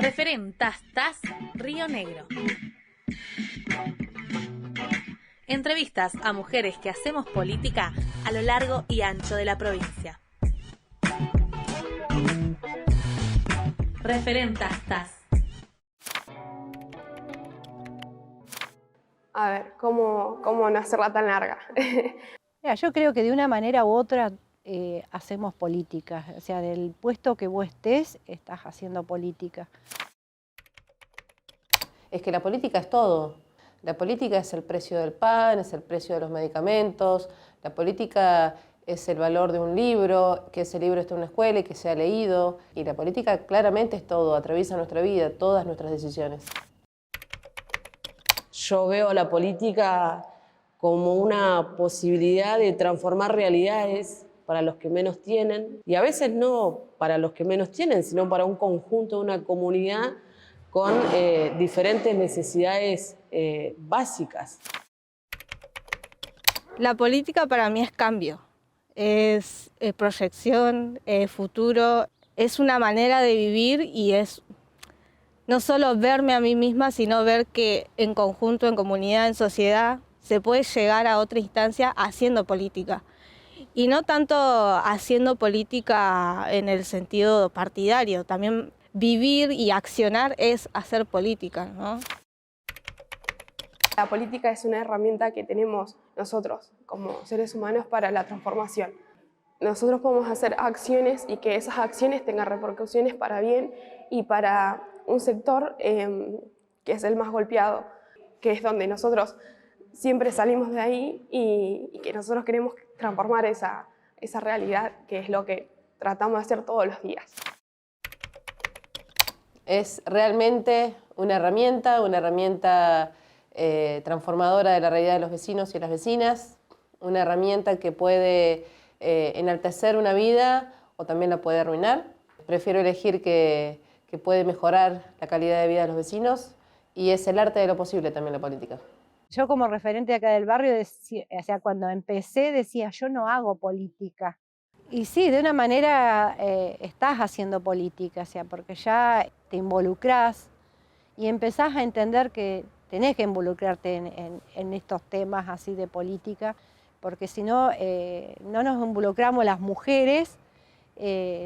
Referentas Río Negro. Entrevistas a mujeres que hacemos política a lo largo y ancho de la provincia. Referentas. A ver, ¿cómo no hacerla tan larga? Mira, yo creo que de una manera u otra hacemos política. O sea, del puesto que vos estés, estás haciendo política. Es que la política es todo. La política es el precio del pan, es el precio de los medicamentos, la política es el valor de un libro, que ese libro esté en una escuela y que sea leído. Y la política claramente es todo, atraviesa nuestra vida, todas nuestras decisiones. Yo veo la política como una posibilidad de transformar realidades para los que menos tienen, y a veces no para los que menos tienen, sino para un conjunto, una comunidad con diferentes necesidades básicas. La política para mí es cambio, es proyección, futuro, es una manera de vivir y es no solo verme a mí misma, sino ver que en conjunto, en comunidad, en sociedad, se puede llegar a otra instancia haciendo política. Y no tanto haciendo política en el sentido partidario, también vivir y accionar es hacer política, ¿no? La política es una herramienta que tenemos nosotros como seres humanos para la transformación. Nosotros podemos hacer acciones y que esas acciones tengan repercusiones para bien y para un sector que es el más golpeado, que es donde nosotros siempre salimos de ahí y que nosotros queremos transformar esa realidad, que es lo que tratamos de hacer todos los días. Es realmente una herramienta transformadora de la realidad de los vecinos y las vecinas, una herramienta que puede enaltecer una vida o también la puede arruinar. Prefiero elegir que puede mejorar la calidad de vida de los vecinos, y es el arte de lo posible también la política. Yo como referente acá del barrio, o sea, cuando empecé decía, yo no hago política. Y sí, de una manera estás haciendo política, o sea, porque ya te involucrás y empezás a entender que tenés que involucrarte en estos temas así de política, porque si no, no nos involucramos las mujeres,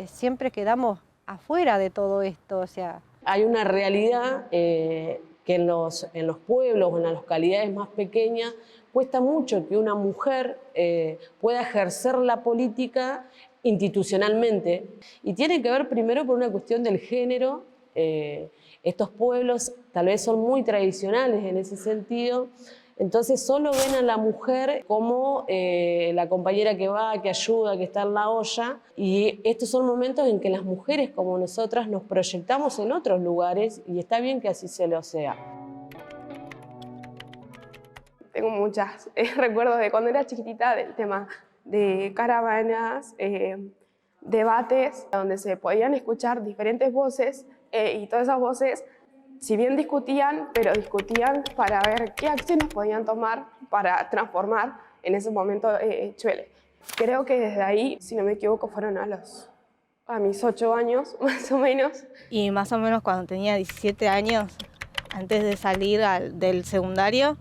siempre quedamos afuera de todo esto, o sea. Hay una realidad que en los pueblos o en las localidades más pequeñas cuesta mucho que una mujer pueda ejercer la política institucionalmente, y tiene que ver primero por una cuestión del género. Estos pueblos tal vez son muy tradicionales en ese sentido, entonces solo ven a la mujer como la compañera que va, que ayuda, que está en la olla, y estos son momentos en que las mujeres como nosotras nos proyectamos en otros lugares, y está bien que así se lo sea. Tengo muchos recuerdos de cuando era chiquitita del tema de caravanas, debates, donde se podían escuchar diferentes voces y todas esas voces, si bien discutían, pero discutían para ver qué acciones podían tomar para transformar en ese momento Chuele. Creo que desde ahí, si no me equivoco, fueron a mis 8 años, más o menos. Y más o menos cuando tenía 17 años, antes de salir del secundario,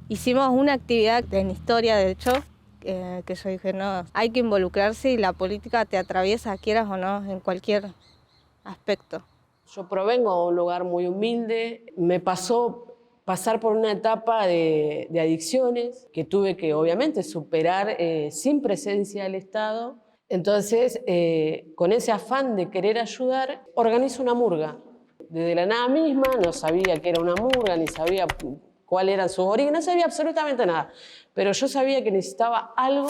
hicimos una actividad en historia, de hecho, que yo dije, no, hay que involucrarse y la política te atraviesa, quieras o no, en cualquier aspecto. Yo provengo de un lugar muy humilde, me pasar por una etapa de adicciones que tuve que obviamente superar sin presencia del Estado. Entonces, con ese afán de querer ayudar, organizo una murga. Desde la nada misma, no sabía qué era una murga, ni sabía cuál era su origen, no sabía absolutamente nada. Pero yo sabía que necesitaba algo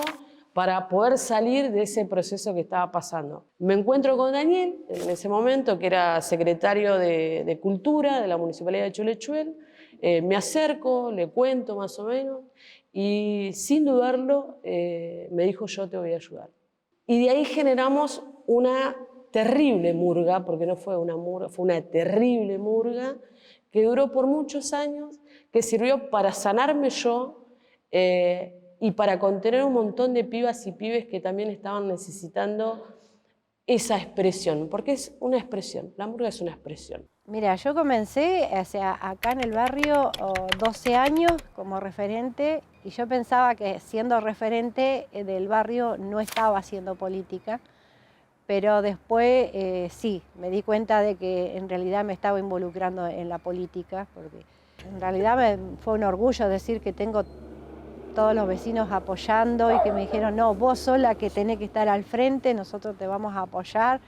para poder salir de ese proceso que estaba pasando. Me encuentro con Daniel, en ese momento, que era secretario de Cultura de la Municipalidad de Cholechuel. Me acerco, le cuento más o menos, y sin dudarlo me dijo, yo te voy a ayudar. Y de ahí generamos una terrible murga, porque no fue una murga, fue una terrible murga, que duró por muchos años, que sirvió para sanarme yo, y para contener un montón de pibas y pibes que también estaban necesitando esa expresión, porque es una expresión, la murga es una expresión. Mira, yo comencé acá en el barrio 12 años como referente y yo pensaba que siendo referente del barrio no estaba haciendo política, pero después sí, me di cuenta de que en realidad me estaba involucrando en la política, porque en realidad fue un orgullo decir que tengo todos los vecinos apoyando y que me dijeron, no, vos sola que tenés que estar al frente, nosotros te vamos a apoyar,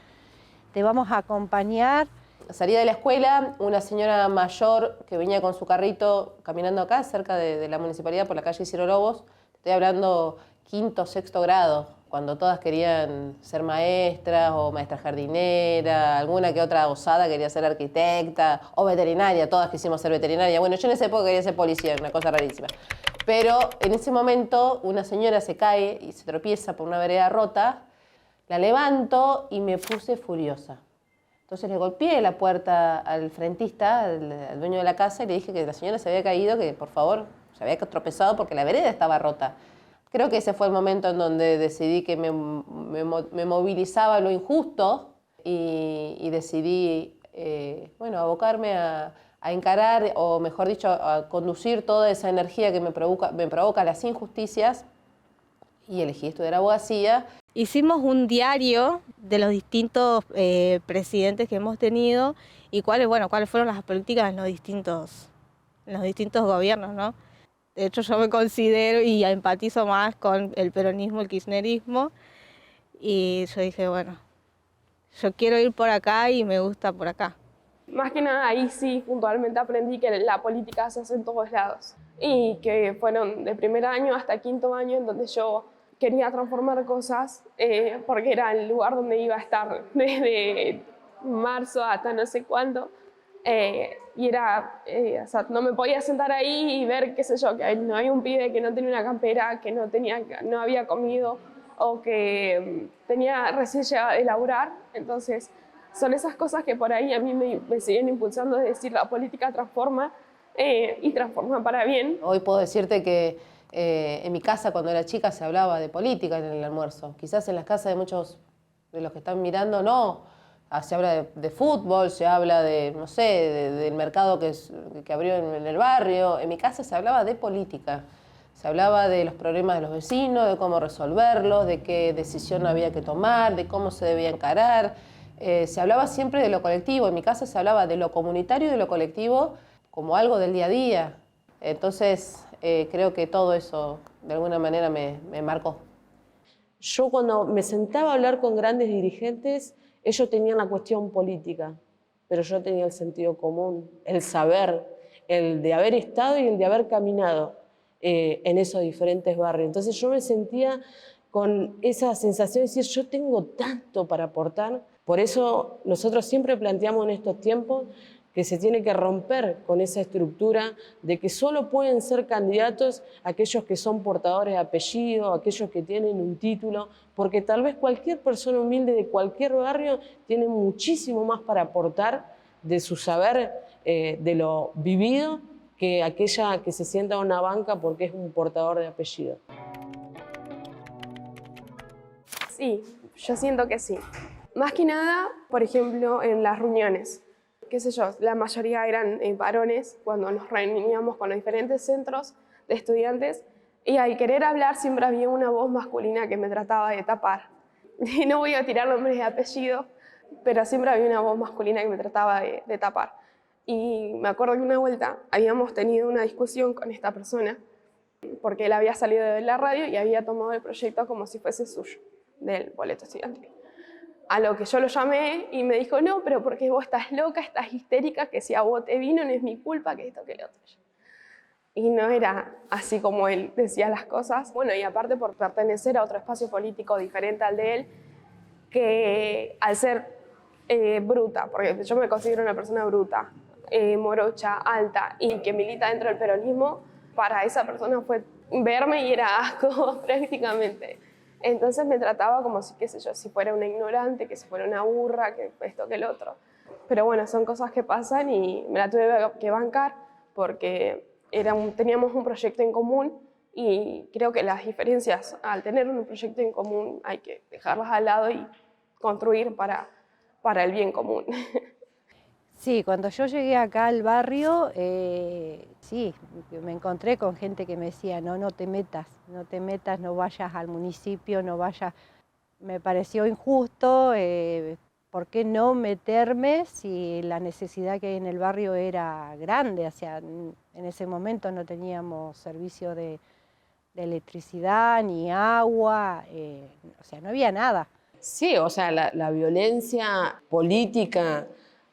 te vamos a acompañar. Salía de la escuela, una señora mayor que venía con su carrito caminando acá, cerca de la municipalidad, por la calle Isidro Lobos. Estoy hablando quinto, sexto grado, cuando todas querían ser maestras o maestra jardinera, alguna que otra osada quería ser arquitecta o veterinaria, todas quisimos ser veterinaria. Bueno, yo en esa época quería ser policía, una cosa rarísima. Pero en ese momento una señora se cae y se tropieza por una vereda rota, la levanto y me puse furiosa. Entonces le golpeé la puerta al frentista, al dueño de la casa, y le dije que la señora se había caído, que por favor se había tropezado porque la vereda estaba rota. Creo que ese fue el momento en donde decidí que me movilizaba lo injusto y decidí bueno, abocarme a encarar, o mejor dicho, a conducir toda esa energía que me provoca las injusticias, y elegí estudiar abogacía. Hicimos un diario de los distintos presidentes que hemos tenido y cuáles fueron las políticas en los distintos gobiernos, ¿no? De hecho, yo me considero y empatizo más con el peronismo, el kirchnerismo, y yo dije, bueno, yo quiero ir por acá y me gusta por acá. Más que nada ahí sí puntualmente aprendí que la política se hace en todos lados y que fueron de primer año hasta quinto año en donde yo quería transformar cosas porque era el lugar donde iba a estar desde marzo hasta no sé cuándo y era, o sea, no me podía sentar ahí y ver, qué sé yo, que no había un pibe que no tenía una campera, que no había comido o que tenía recién llegado de laburar. Entonces son esas cosas que por ahí a mí me siguen impulsando, es decir, la política transforma y transforma para bien. Hoy puedo decirte que en mi casa cuando era chica se hablaba de política en el almuerzo. Quizás en las casas de muchos de los que están mirando no. Se habla de fútbol, se habla de, no sé, del mercado que abrió en el barrio. En mi casa se hablaba de política. Se hablaba de los problemas de los vecinos, de cómo resolverlos, de qué decisión había que tomar, de cómo se debía encarar. Se hablaba siempre de lo colectivo. En mi casa se hablaba de lo comunitario y de lo colectivo como algo del día a día. Entonces, creo que todo eso de alguna manera me marcó. Yo cuando me sentaba a hablar con grandes dirigentes, ellos tenían la cuestión política, pero yo tenía el sentido común, el saber, el de haber estado y el de haber caminado en esos diferentes barrios. Entonces yo me sentía con esa sensación de decir, yo tengo tanto para aportar. Por eso nosotros siempre planteamos en estos tiempos que se tiene que romper con esa estructura de que solo pueden ser candidatos aquellos que son portadores de apellido, aquellos que tienen un título, porque tal vez cualquier persona humilde de cualquier barrio tiene muchísimo más para aportar de su saber, de lo vivido, que aquella que se sienta en una banca porque es un portador de apellido. Sí, yo siento que sí. Más que nada, por ejemplo, en las reuniones. Qué sé yo, la mayoría eran varones cuando nos reuníamos con los diferentes centros de estudiantes y al querer hablar siempre había una voz masculina que me trataba de tapar. Y no voy a tirar nombres de apellido, pero siempre había una voz masculina que me trataba de tapar. Y me acuerdo que una vuelta habíamos tenido una discusión con esta persona porque él había salido de la radio y había tomado el proyecto como si fuese suyo, del boleto estudiantil. A lo que yo lo llamé y me dijo, no, pero porque vos estás loca, estás histérica, que si a vos te vino no es mi culpa, que esto, que lo otro. Y no era así como él decía las cosas. Bueno, y aparte por pertenecer a otro espacio político diferente al de él, que al ser bruta, porque yo me considero una persona bruta, morocha, alta y que milita dentro del peronismo, para esa persona fue verme y era asco prácticamente. Entonces me trataba como si, qué sé yo, si fuera una ignorante, que si fuera una burra, que esto, que el otro. Pero bueno, son cosas que pasan y me la tuve que bancar porque teníamos un proyecto en común y creo que las diferencias, al tener un proyecto en común, hay que dejarlas al lado y construir para el bien común. Sí, cuando yo llegué acá al barrio, sí, me encontré con gente que me decía, no te metas, no vayas al municipio, no vayas. Me pareció injusto, ¿por qué no meterme si la necesidad que hay en el barrio era grande? O sea, en ese momento no teníamos servicio de electricidad ni agua, o sea, no había nada. Sí, o sea, la violencia política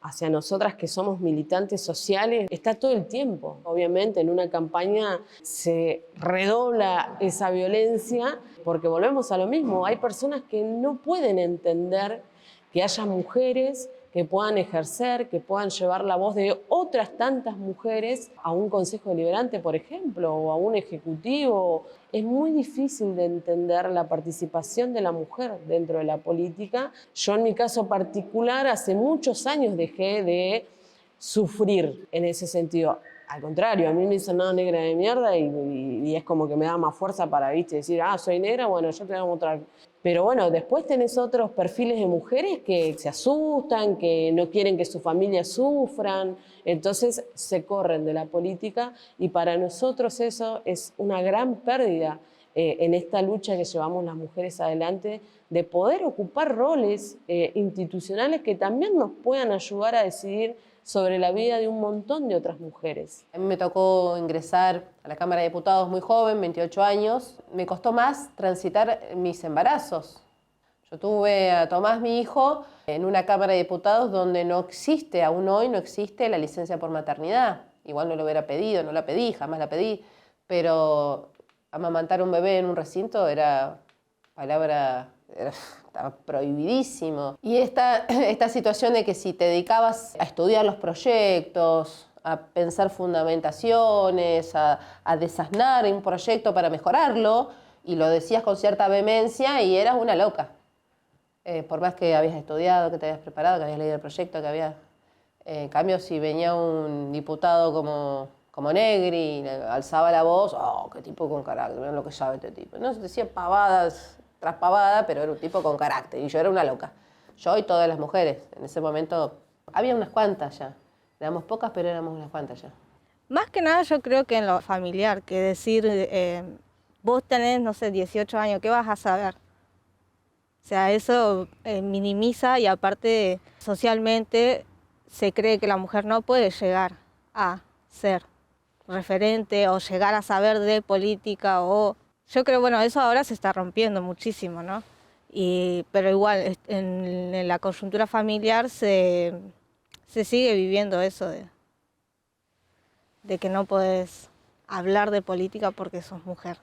hacia nosotras que somos militantes sociales está todo el tiempo. Obviamente en una campaña se redobla esa violencia porque volvemos a lo mismo. Hay personas que no pueden entender que haya mujeres que puedan ejercer, que puedan llevar la voz de otras tantas mujeres a un consejo deliberante, por ejemplo, o a un ejecutivo. Es muy difícil de entender la participación de la mujer dentro de la política. Yo en mi caso particular hace muchos años dejé de sufrir en ese sentido. Al contrario, a mí me dicen, no, negra de mierda, y es como que me da más fuerza para, ¿viste? Decir, soy negra, bueno, yo te voy a mostrar. Pero bueno, después tenés otros perfiles de mujeres que se asustan, que no quieren que su familia sufran, entonces se corren de la política, y para nosotros eso es una gran pérdida en esta lucha que llevamos las mujeres adelante, de poder ocupar roles institucionales que también nos puedan ayudar a decidir sobre la vida de un montón de otras mujeres. A mí me tocó ingresar a la Cámara de Diputados muy joven, 28 años. Me costó más transitar mis embarazos. Yo tuve a Tomás, mi hijo, en una Cámara de Diputados donde no existe, aún hoy no existe la licencia por maternidad. Igual no lo hubiera pedido, no la pedí, jamás la pedí, pero amamantar un bebé en un recinto era estaba prohibidísimo. Y esta situación de que si te dedicabas a estudiar los proyectos, a pensar fundamentaciones, a desasnar un proyecto para mejorarlo, y lo decías con cierta vehemencia y eras una loca. Por más que habías estudiado, que te habías preparado, que habías leído el proyecto, que habías... En cambio, si venía un diputado como Negri y alzaba la voz, qué tipo con carácter, miren lo que sabe este tipo. No, se decía pavadas tras pavada, pero era un tipo con carácter, y yo era una loca. Yo y todas las mujeres, en ese momento había unas cuantas ya. Éramos pocas, pero éramos unas cuantas ya. Más que nada yo creo que en lo familiar, que decir, vos tenés, no sé, 18 años, ¿qué vas a saber? O sea, eso minimiza, y aparte socialmente se cree que la mujer no puede llegar a ser referente o llegar a saber de política. O yo creo, bueno, eso ahora se está rompiendo muchísimo, ¿no? Pero igual en la coyuntura familiar se sigue viviendo eso de que no podés hablar de política porque sos mujer,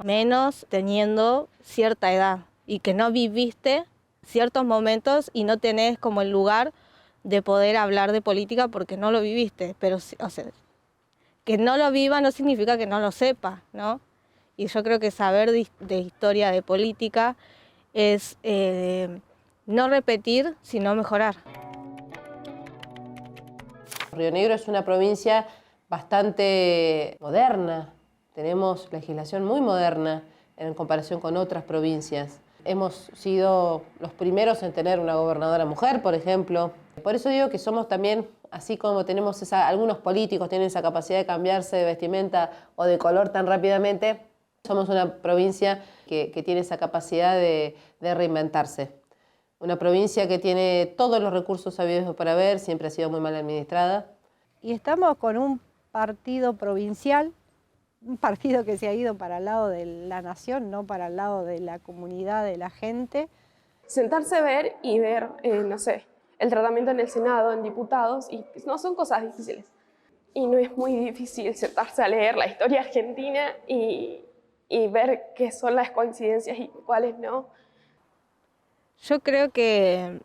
menos teniendo cierta edad y que no viviste ciertos momentos y no tenés como el lugar de poder hablar de política porque no lo viviste. Pero, o sea, que no lo viva no significa que no lo sepa, ¿no? Y yo creo que saber de historia de política es no repetir, sino mejorar. Río Negro es una provincia bastante moderna. Tenemos legislación muy moderna en comparación con otras provincias. Hemos sido los primeros en tener una gobernadora mujer, por ejemplo. Por eso digo que somos también, así como tenemos algunos políticos tienen esa capacidad de cambiarse de vestimenta o de color tan rápidamente, somos una provincia que tiene esa capacidad de reinventarse. Una provincia que tiene todos los recursos habidos para ver, siempre ha sido muy mal administrada. Y estamos con un partido provincial, un partido que se ha ido para el lado de la nación, no para el lado de la comunidad, de la gente. Sentarse a ver y ver, no sé, el tratamiento en el Senado, en diputados, y no son cosas difíciles. Y no es muy difícil sentarse a leer la historia argentina y ver qué son las coincidencias y cuáles no. Yo creo que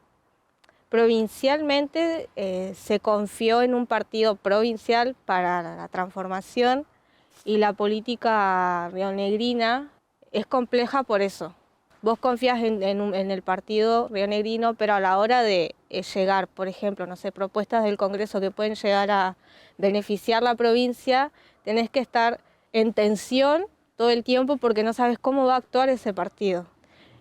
provincialmente se confió en un partido provincial para la transformación, y la política rionegrina es compleja por eso. Vos confías en el partido rionegrino, pero a la hora de llegar, por ejemplo, no sé, propuestas del Congreso que pueden llegar a beneficiar la provincia, tenés que estar en tensión todo el tiempo porque no sabes cómo va a actuar ese partido.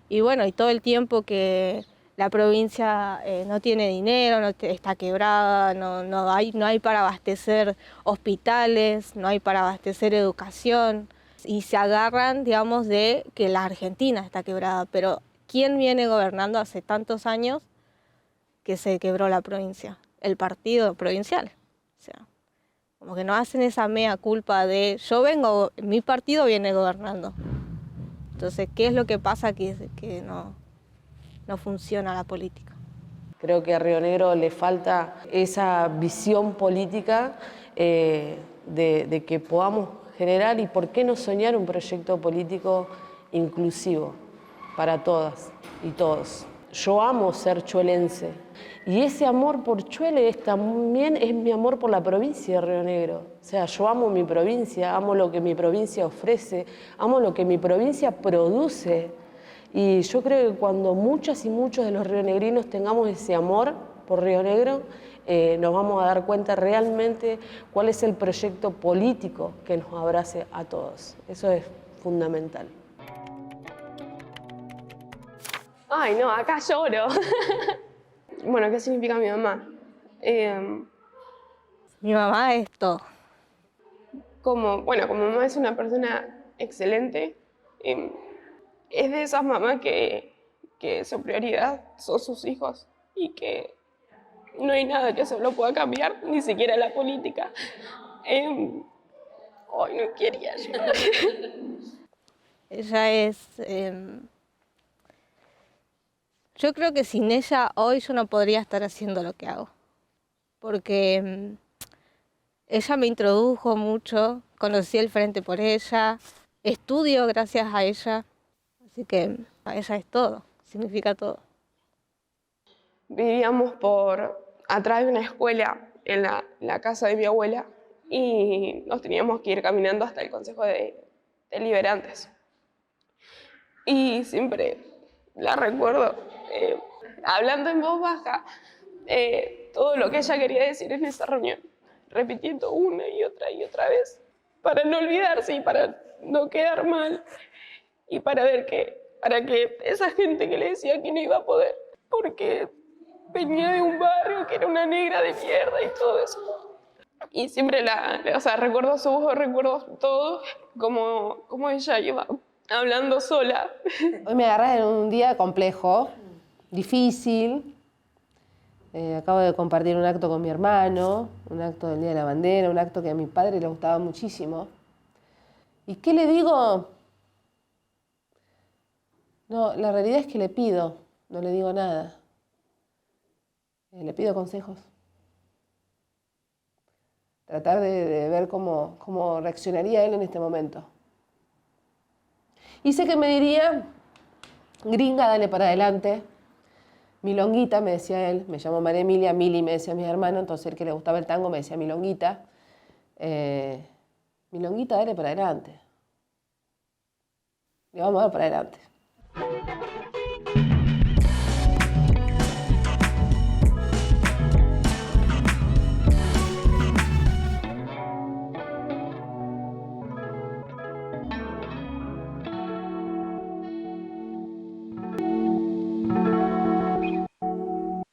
Y bueno, y todo el tiempo que la provincia no tiene dinero, está quebrada, no hay para abastecer hospitales, no hay para abastecer educación, y se agarran, digamos, de que la Argentina está quebrada, pero ¿quién viene gobernando hace tantos años que se quebró la provincia? El partido provincial. O sea, como que no hacen esa mea culpa de mi partido viene gobernando. Entonces, ¿qué es lo que pasa que no funciona la política? Creo que a Río Negro le falta esa visión política de que podamos generar, y por qué no soñar un proyecto político inclusivo para todas y todos. Yo amo ser chuelense, y ese amor por Chuele también es mi amor por la provincia de Río Negro. O sea, yo amo mi provincia, amo lo que mi provincia ofrece, amo lo que mi provincia produce. Y yo creo que cuando muchas y muchos de los rionegrinos tengamos ese amor por Río Negro, nos vamos a dar cuenta realmente cuál es el proyecto político que nos abrace a todos. Eso es fundamental. Ay, no, acá lloro. Bueno, ¿qué significa mi mamá? Mi mamá es todo. Como mamá es una persona excelente, es de esas mamás que su prioridad son sus hijos y que no hay nada que se lo pueda cambiar, ni siquiera la política. Hoy no quería llorar. Ella es... yo creo que sin ella hoy yo no podría estar haciendo lo que hago. Porque ella me introdujo mucho, conocí el Frente por ella, estudio gracias a ella. Así que ella es todo, significa todo. Vivíamos atrás de una escuela en la casa de mi abuela y nos teníamos que ir caminando hasta el Consejo de Deliberantes. Y siempre la recuerdo hablando en voz baja todo lo que ella quería decir en esa reunión, repitiendo una y otra vez, para no olvidarse y para no quedar mal, y para que esa gente que le decía que no iba a poder, porque venía de un barrio que era una negra de mierda y todo eso. Y siempre recuerdo su voz, recuerdo todo, como ella iba hablando sola. Hoy me agarras en un día complejo, difícil. Acabo de compartir un acto con mi hermano, un acto del Día de la Bandera, un acto que a mi padre le gustaba muchísimo. ¿Y qué le digo? No, la realidad es que le pido, no le digo nada. Le pido consejos. Tratar de ver cómo reaccionaría él en este momento. Y sé que me diría, gringa, dale para adelante. Milonguita, me decía él, me llamo María Emilia, Mili me decía mi hermano, entonces el que le gustaba el tango me decía Milonguita. Milonguita, dale para adelante. Le vamos a dar para adelante.